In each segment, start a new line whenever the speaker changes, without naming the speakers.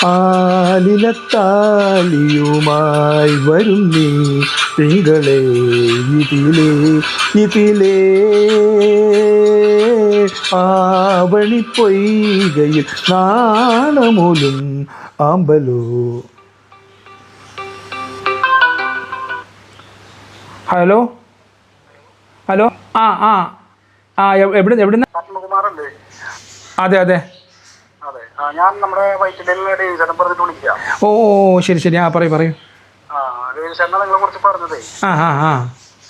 ആലിലത്താലിയുമായി വരും നീ തിങ്കളേ ഇതിലേ ഇതിലേ ആവണി പൊയ്കയിൽ നാണമൂലും ആമ്പലോ. ഹലോ ഹലോ ആ ആ ആ എവിടുന്ന്?
പത്മകുമാറല്ലേ?
അതെ അതെ
അതെ, ഞാൻ നമ്മുടെ വൈറ്റിലല്ലേ ഡേവിസേട്ടൻ പറഞ്ഞിട്ട് വിളിക്കാം.
ഓ ശരി ശരി, ആ പറയൂ പറയൂ.
ഡേവിസേട്ടനെ നിങ്ങളെ കുറിച്ച് പറഞ്ഞതേ,
ആ ആ ആ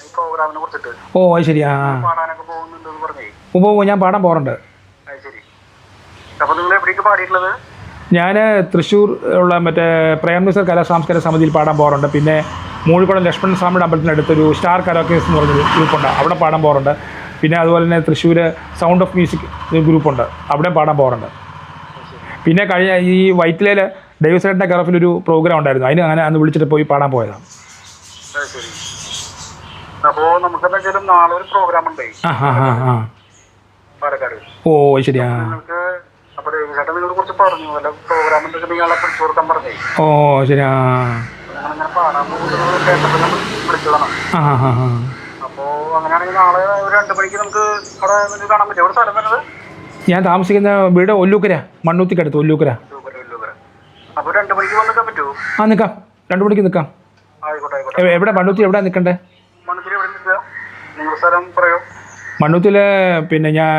ഈ പ്രോഗ്രാമിനെ കുറിച്ചിട്ട്.
ഓ അത് ശരി. ആ
പാടാനൊക്കെ പോകുന്നുണ്ടെന്ന് പറഞ്ഞേ.
ഓ ഞാൻ പാടാൻ പോകാറുണ്ട്.
അത് ശരി. അപ്പൊ നിങ്ങൾ എവിടേക്ക് പാടിയിട്ടുള്ളത്?
ഞാൻ തൃശ്ശൂർ ഉള്ള മറ്റേ പ്രേംനസർ കലാ സാംസ്കാരിക സമിതിയിൽ പാടാൻ പോകാറുണ്ട്. പിന്നെ മൂഴിക്കുളം ലക്ഷ്മണ സ്വാമിയുടെ അമ്പലത്തിനടുത്തൊരു സ്റ്റാർ കരോക്കേസ് എന്ന് പറഞ്ഞൊരു ഗ്രൂപ്പുണ്ട്, അവിടെ പാടാൻ പോകാറുണ്ട്. പിന്നെ അതുപോലെ തന്നെ തൃശ്ശൂർ സൗണ്ട് ഓഫ് മ്യൂസിക് ഗ്രൂപ്പുണ്ട്, അവിടെ പാടാൻ പോകാറുണ്ട്. പിന്നെ കഴിഞ്ഞ ഈ വൈറ്റിലയിൽ ഡേവിസേട്ടൻ്റെ കറഫിലൊരു പ്രോഗ്രാം ഉണ്ടായിരുന്നു, അതിന് അങ്ങനെ അന്ന് വിളിച്ചിട്ട് പോയി പാടാൻ പോയതാണ്.
അപ്പോൾ നമുക്ക് എന്തായാലും നാളെ ഒരു പ്രോഗ്രാം ഉണ്ട് പാലക്കാട്.
ഓ ശരിയാ.
അപ്പോൾ ഡേവിസേട്ടൻ നിങ്ങളെ കുറിച്ച് പറഞ്ഞു, വല്ല പ്രോഗ്രാം ഉണ്ടെങ്കിൽ നിങ്ങളെ പിടിച്ചു കൊടുക്കാൻ പറഞ്ഞേ.
ഓ ശരിയാ.
അങ്ങനെ പാടാൻ പോകുന്നത് കേട്ടപ്പോൾ നമ്മൾ വിളിച്ചതാണ്. അപ്പോൾ അങ്ങനെയാണെങ്കിൽ നാളെ ഒരു 2 മണിക്ക് നമുക്ക് അവിടെ നിങ്ങൾക്ക് കാണാൻ പറ്റും. എവിടെ സ്ഥലം വരുന്നത്?
ഞാൻ താമസിക്കുന്ന വീട് ഒല്ലൂക്കര, മണ്ണൂത്തിക്കടുത്ത് ഒല്ലൂക്കര.
അപ്പോൾ 2 മണിക്ക് വന്ന് നിൽക്കാൻ പറ്റുമോ?
ആ നിൽക്കാം, 2 മണിക്ക് നിൽക്കാം.
ആയിക്കോട്ടെ.
എവിടെ മണ്ണൂത്തി എവിടെ നിൽക്കണ്ടേ?
മണ്ണൂത്തിൽ എവിടെ നിൽക്കുക? നിങ്ങളുടെ സ്ഥലം പറയോ?
മണ്ണൂത്തിൽ പിന്നെ ഞാൻ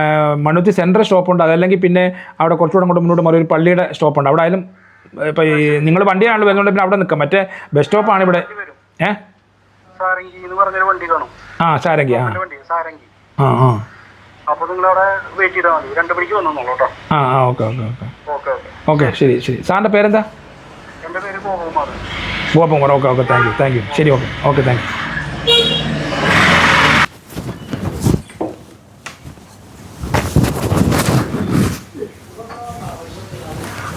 മണ്ണൂത്തി സെൻട്രൽ സ്റ്റോപ്പുണ്ട്, അതല്ലെങ്കിൽ പിന്നെ അവിടെ കുറച്ചുകൂടെ അങ്ങോട്ട് മുന്നോട്ട് മാറി ഒരു പള്ളിയുടെ സ്റ്റോപ്പുണ്ട്, അവിടെ ആയാലും ഇപ്പോൾ ഈ നിങ്ങൾ വണ്ടിയാണല്ലോ വരുന്നുണ്ട്, പിന്നെ അവിടെ നിൽക്കാം. മറ്റേ ബസ് സ്റ്റോപ്പാണ് ഇവിടെ.
സാരംഗി എന്ന് പറഞ്ഞൊരു വണ്ടി കാണും.
ആ സാരംഗി. ആ
സാരംഗി.
ആ ആ
അപ്പോൾ നിങ്ങൾ അവിടെ വെയിറ്റ് ചെയ്താൽ മതി. 2 മണിക്ക് വന്നോളൂ കേട്ടോ.
ആ ആ okay okay okay
okay okay
okay ശരി ശരി. സാറിൻ്റെ പേരെന്താ?
എൻ്റെ പേര് Gopakumar.
Gopakumar. Okay okay thank you ശരി. Okay okay thank you.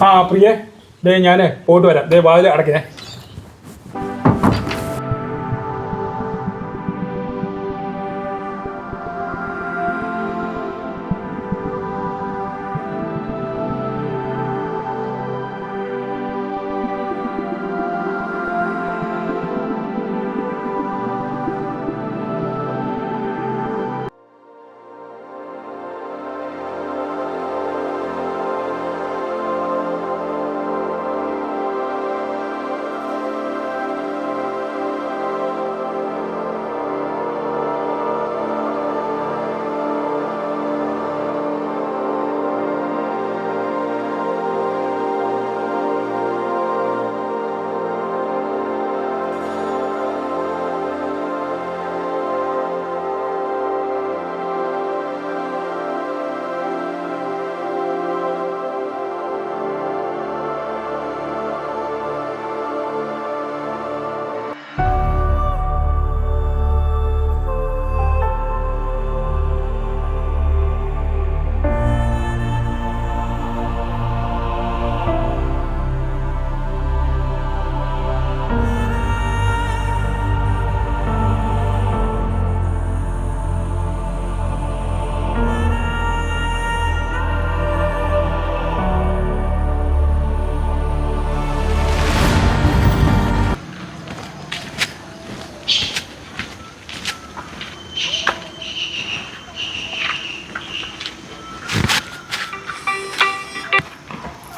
ആ പ്രിയേ, ദേ ഞാൻ പോയിട്ട് വരാം. ദേ വാതിൽ അടയ്ക്കേ.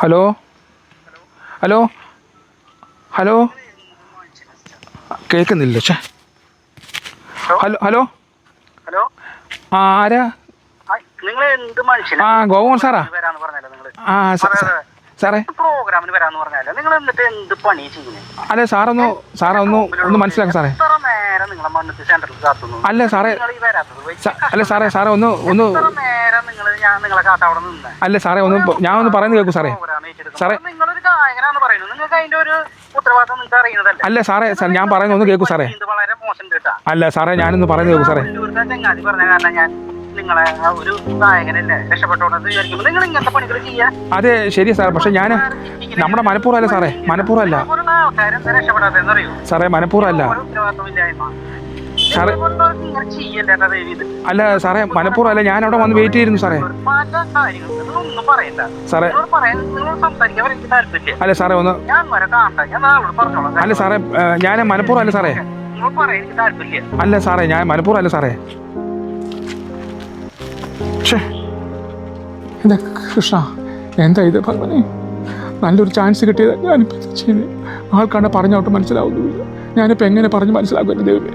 ഹലോ ഹലോ ഹലോ കേൾക്കുന്നില്ല. ചേ ഹലോ ഹലോ
ഹലോ.
ആ ആരാ?
നിങ്ങൾ എന്ത് മനുഷ്യനാ?
ആ ഗോപകുമാർ സാറാ? ആ സാറേ
പ്രോഗ്രാമിന് വരാന്ന് പറഞ്ഞാലോ നിങ്ങൾ എന്നിട്ട് എന്ത് പണി ചെയ്യുന്നത്?
അല്ലെ സാറൊന്ന് മനസ്സിലാക്കാം സാറേ. അല്ല സാറേ, അല്ല സാറേ ഒന്ന് അല്ല സാറേ ഞാൻ ഒന്ന് പറയുന്നത് കേൾക്കൂ സാറേ. സാറേ അല്ല സാറേ, ഞാൻ പറയുന്നത് ഒന്ന് കേൾക്കൂ സാറേ. അല്ല സാറേ ഞാനൊന്ന് പറയുന്നത് കേൾക്കൂ സാറേ. അതെ ശരി സാറേ, പക്ഷെ ഞാൻ നമ്മുടെ മനഃപൂർവ്വമല്ല സാറേ, മനഃപൂർവ്വമല്ല സാറേ, മനഃപൂർവ്വമല്ല. സാറേ
ഇങ്ങനെ ചെയ്യല്ലേട്ടാ ദയവീത്.
അല്ല സാറേ മനഃപൂർവ്വം അല്ല, ഞാൻ അവിടെ വന്ന് വെയിറ്റ് ചെയ്തിരുന്നു സാറേ.
പല കാര്യങ്ങൾ നിങ്ങളൊന്നും പറയണ്ട.
സാറേ
നിങ്ങൾ സംസാരിക്കാൻ എനിക്ക് താല്പര്യമില്ല.
അല്ല സാറേ ഒന്ന്
ഞാൻ വരെ കാണട്ടെ, ഞാൻ നാളോട് പറഞ്ഞോളാം.
അല്ല സാറേ ഞാൻ മനഃപൂർവ്വം അല്ല സാറേ.
നിങ്ങൾ പറയാൻ എനിക്ക് താല്പര്യമില്ല.
അല്ല സാറേ ഞാൻ മനഃപൂർവ്വം അല്ല സാറേ. എന്താ കൃഷ്ണ, എന്താ ഇത് ഭഗവാനെ, നല്ലൊരു ചാൻസ് കിട്ടിയത് ഞാനിപ്പോൾ ചെയ്യുന്നത്. ആൾക്കാണ്ട് പറഞ്ഞോട്ട് മനസ്സിലാവുന്നില്ല. ഞാനിപ്പോൾ എങ്ങനെ പറഞ്ഞ് മനസ്സിലാക്കുമല്ലോ ദൈവമേ.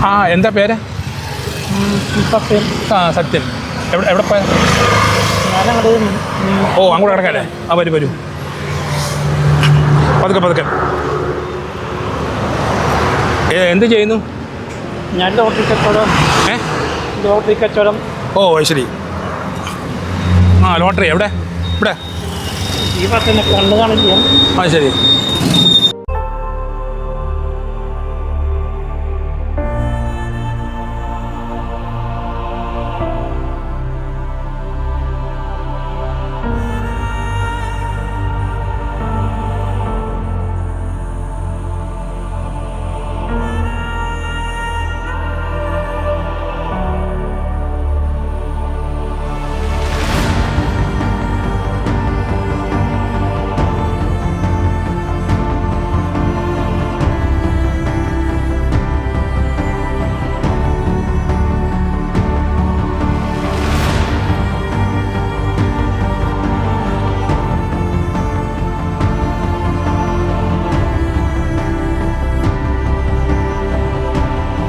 ആ എന്താ പേര്?
സത്യം.
ആ സത്യൻ. എവിടെ പോയ?
ഞാനങ്ങോട്ട്
ഓ അങ്ങോട്ട് കിടക്കാല്ലേ? ആ വരൂ വരൂ, പതുക്കെ പതുക്കെ. എന്ത് ചെയ്യുന്നു?
ഞാൻ ലോട്ടറി കച്ചവടം. ലോട്ടറി കച്ചവടം.
ഓ ശരി. ആ ലോട്ടറി എവിടെ? ഇവിടെ.
ഈ പത്തന്നെ കണ്ണ് കാണില്ല.
ആ ശരി.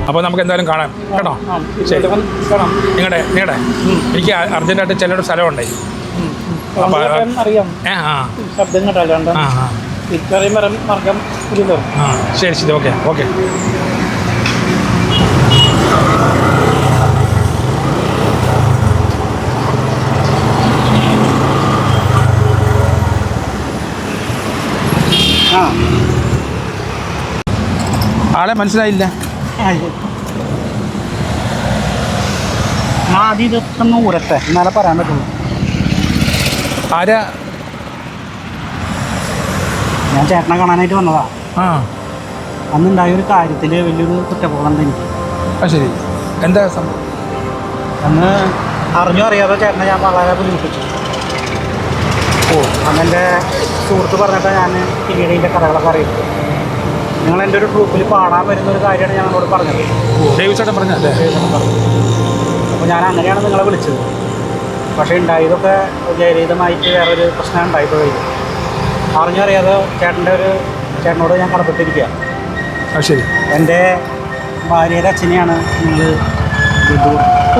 അപ്പോൾ നമുക്ക് എന്തായാലും കാണാം കേട്ടോ. ശരി നിങ്ങളുടെ എനിക്ക് അർജൻറ്റായിട്ട് ചിലരുടെ സ്ഥലമുണ്ടേ.
അറിയാം. ശബ്ദം കേട്ടല്ലോ. മാർഗം.
ആ ശരി ശരി. Okay okay. ആളെ മനസ്സിലായില്ല.
ആദ്യം ഇതൊന്ന് ഊരട്ടെ, എന്നാലേ പറയാൻ പറ്റുള്ളൂ.
ആരാ?
ഞാൻ ചേട്ടനെ കാണാനായിട്ട് വന്നതാ.
ആ
അന്നുണ്ടായ ഒരു കാര്യത്തിൽ വലിയൊരു കുറ്റബോധമുണ്ട് എനിക്ക്.
ആ ശരി. എന്താ സംഭവം?
അന്ന് അറിഞ്ഞോ അറിയാതെ ചേട്ടനെ ഞാൻ വളരെ ബുദ്ധിമുട്ടിച്ചു. അന്നെൻ്റെ സുഹൃത്ത് പറഞ്ഞിട്ടാണ് ഞാൻ പിന്നീട് ഇതിൻ്റെ കഥകളൊക്കെ അറിയുന്നത്. നിങ്ങൾ എൻ്റെ ഒരു ട്രൂപ്പിൽ പാടാൻ വരുന്ന ഒരു കാര്യമാണ് ഞാൻ നിങ്ങളോട് പറഞ്ഞത്.
ദേവിച്ചേട്ടൻ പറഞ്ഞല്ലേ?
അപ്പോൾ ഞാൻ അങ്ങനെയാണ് നിങ്ങളെ വിളിച്ചത്. പക്ഷേ ഉണ്ടായതൊക്കെ ജയരീതമായിട്ട് വേറൊരു പ്രശ്നം ഉണ്ടായിപ്പോയി. അറിഞ്ഞറിയാതെ ചേട്ടനോട് ഞാൻ കടപ്പെട്ടിരിക്കുക.
ശരി.
എൻ്റെ ഭാര്യയുടെ അച്ഛനെയാണ് നിങ്ങൾ.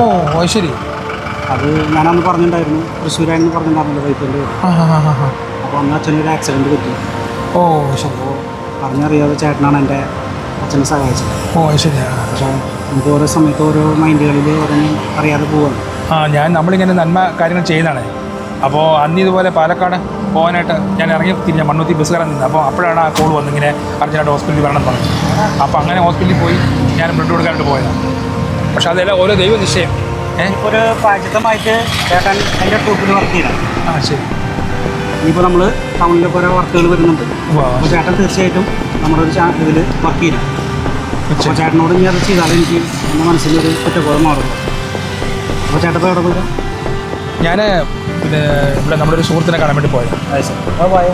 ഓ ശരി.
അത് ഞാനന്ന് പറഞ്ഞിട്ടുണ്ടായിരുന്നു, തൃശ്ശൂരായിരുന്നു പറഞ്ഞിട്ടുണ്ടായിരുന്നല്ലോ വൈഫിൻ്റെ. അപ്പോൾ അന്ന് അച്ഛനൊരു ആക്സിഡൻറ്റ് പറ്റി.
ഓ ശരി.
അപ്പോൾ അറിഞ്ഞറിയാതെ ചേട്ടനാണ് എൻ്റെ അച്ഛനെ സഹായിച്ചത്.
ഓ ശരി.
പക്ഷേ നമുക്ക് ഓരോ സമയത്ത് ഓരോ മൈൻഡുകളിൽ ഓരോന്നും അറിയാതെ പോവാണ്.
നമ്മളിങ്ങനെ നന്മ കാര്യങ്ങൾ ചെയ്യുന്നതാണ്. അപ്പോൾ അന്ന് ഇതുപോലെ പാലക്കാട് പോകാനായിട്ട് ഞാൻ ഇറങ്ങി തിരിഞ്ഞ മണ്ണുത്തി ബസ് കയറാൻ നിന്ന്. അപ്പോൾ അപ്പോഴാണ് ആ കോൾ വന്ന് ഇങ്ങനെ അർജൻറ്റായിട്ട് ഹോസ്പിറ്റലിൽ വരണം എന്ന് പറഞ്ഞു. അപ്പോൾ അങ്ങനെ ഹോസ്പിറ്റലിൽ പോയി ഞാൻ ബ്ലഡ് കൊടുക്കാനായിട്ട് പോയതാണ്. പക്ഷേ അതെല്ലാം ഓരോ ദൈവ നിശ്ചയം.
ഒരു പ്രായച്ചിത്തമായിട്ട് ചേട്ടൻ എൻ്റെ ട്രൂപ്പിൽ വർക്ക് ചെയ്യണം.
ശരി.
ഇനിയിപ്പോൾ നമ്മൾ ടൗണിലൊക്കെ ഓരോ വർക്കുകൾ വരുന്നുണ്ട്. അപ്പോൾ ചേട്ടൻ തീർച്ചയായിട്ടും നമ്മുടെ ഒരു ഇതിൽ വർക്ക് ചെയ്യണം. അപ്പോൾ ചേട്ടനോട് ഇനി അത് ചെയ്താൽ എനിക്ക് എൻ്റെ മനസ്സിലൊരു കുറ്റബോധം മാറും. അപ്പോൾ ചേട്ടൻ ഇപ്പോൾ എവിടെ പോയതാണ്?
ഞാൻ പിന്നെ ഇവിടെ നമ്മുടെ ഒരു സുഹൃത്തിനെ കാണാൻ വേണ്ടി പോയത്.
ആ ശരി. അപ്പോൾ പോയോ?